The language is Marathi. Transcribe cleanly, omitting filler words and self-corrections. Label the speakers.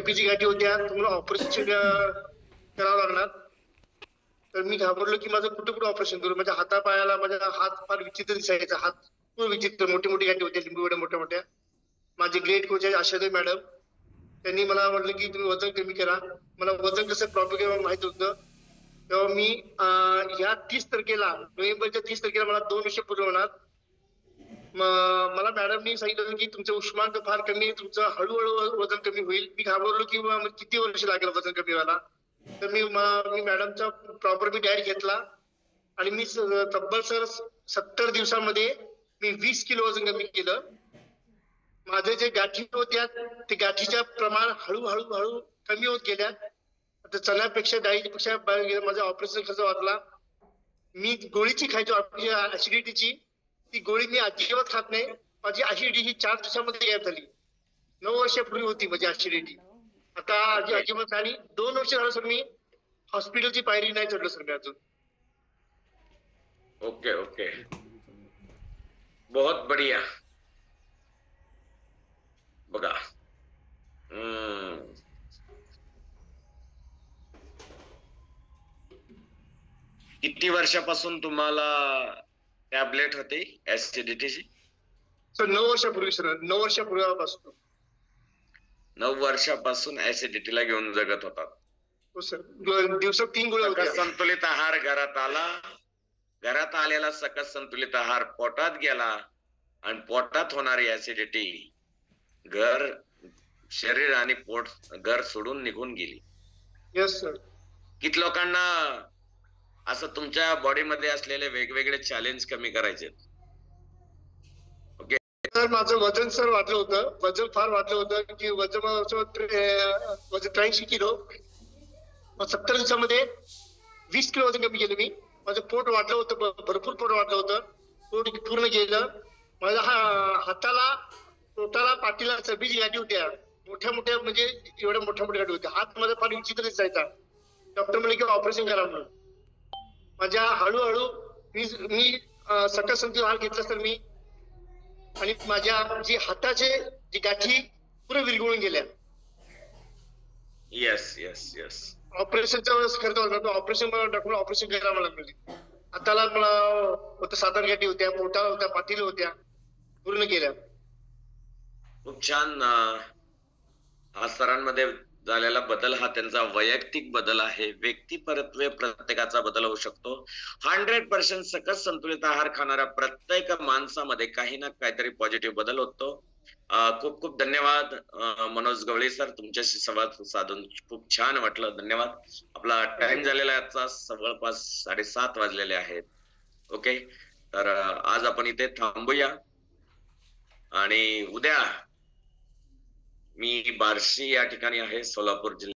Speaker 1: चरबीची गाठी होत्या, तुम्हाला ऑपरेशन करावं लागणार. तर मी घाबरलो की माझं कुठं कुठं ऑपरेशन करू. माझ्या हातापायाला माझा हात फार विचित्र दिसायचा, हात खूप विचित्र, मोठी मोठी गाठी होत्या, लिंबू एवढ्या मोठ्या मोठ्या. माझे ग्रेट कोच आहे आशाताई मॅडम, त्यांनी मला म्हटलं की तुम्ही वजन कमी करा. मला वजन कसं प्रॉपर माहित होतं. तेव्हा मी ह्या 30 तारखेला, नोव्हेंबरच्या 30 तारखेला मला 2 वर्ष पूर्ण होणार. मला मॅडमनी सांगितलं की तुमचं उष्मांक फार कमी आहे, तुमचं हळूहळू वजन कमी होईल. मी घाबरलो की किती वर्ष लागेल वजन कमी व्हायला. तर मी मॅडमचा प्रॉपर मी डाएट घेतला आणि मी तब्बल सर 70 दिवसामध्ये मी 20 किलो वजन कमी केलं. माझे जे गाठी होत्या ते गाठीच्या प्रमाण हळूहळू कमी होत गेल्या. आता चण्यापेक्षा डाळीपेक्षा माझा ऑपरेशन खर्च वाचला. मी गोळीची खायचो ऍसिडिटीची, ती गोळी मी अजिबात खात नाही. माझी ऍसिडिटी 4 दिवसामध्ये गायब झाली. 9 वर्षापूर्वी होती माझी ऍसिडिटी, आता अजिबात. आणि 2 वर्ष झालं सर मी हॉस्पिटलची पायरी नाही चढलो सर मी अजून.
Speaker 2: ओके ओके, बहुत बढ़िया. बघा, किती वर्षापासून तुम्हाला टॅबलेट होते ऍसिडिटीची?
Speaker 1: सर 9 वर्षापूर्वी सर, 9 वर्षापूर्वीपासून.
Speaker 2: 9 वर्षापासून ऍसिडिटीला घेऊन जगत होतात.
Speaker 1: हो सर, दिवसात 3 गोळ्या होत्या.
Speaker 2: संतुलित आहार घरात आला, घरात आलेला सकस संतुलित आहार पोटात गेला आणि पोटात होणारी ऍसिडिटी घर, शरीर आणि पोट, घर सोडून निघून गेली.
Speaker 1: Yes sir.
Speaker 2: किती लोकांना असं तुमच्या बॉडीमध्ये असलेले वेगवेगळे चॅलेंज कमी करायचे? ओके
Speaker 1: सर, माझं वजन सर वाढलं होतं, वजन फार वाढलं होतं की वजन 83 किलो. 70 दिवसामध्ये 20 किलो वजन कमी केलं मी. माझं पोट वाढलं होतं, भरपूर पोट वाढलं होतं, पोट पूर्ण गेलं. माझ्या हाताला, पोटाला, पाठीला चरबीची गाठी होत्या, मोठ्या मोठ्या, म्हणजे एवढ्या मोठ्या मोठ्या गाठी होत्या. हात माझा फार विचित्र दिसायचा. डॉक्टर म्हणले की ऑपरेशन करा म्हणून. माझ्या हळूहळू मी सकस संतुलित आहार घेतला सर मी, आणि माझ्या जी हाताचे जी गाठी पुरे विरघळून गेल्या.
Speaker 2: Yes yes yes.
Speaker 1: ऑपरेशनचा वेळेस खर्च होता, ऑपरेशन डॉक्टर ऑपरेशन करायला मला म्हणले. हाताला मला होतं 7-8 गाठी होत्या, पोटाला होत्या, पाठीला होत्या, पूर्ण गेल्या.
Speaker 2: खूप छान. हा सरांमध्ये झालेला बदल हा त्यांचा वैयक्तिक बदल आहे. व्यक्तिपरत्वे प्रत्येकाचा बदल होऊ शकतो. 100% सकस संतुलित आहार खाणाऱ्या प्रत्येक माणसामध्ये काही ना काहीतरी पॉझिटिव्ह बदल होतो. खूप खूप धन्यवाद मनोज गवळी सर, तुमच्याशी संवाद साधून खूप छान वाटलं. धन्यवाद. आपला टाइम झालेला आहे, आता जवळपास 7:30 वाजलेले आहेत. ओके, तर आज आपण इथे थांबूया आणि उद्या मी बार्शी या ठिकाणी आहे, सोलापूर जिल्ह्यात.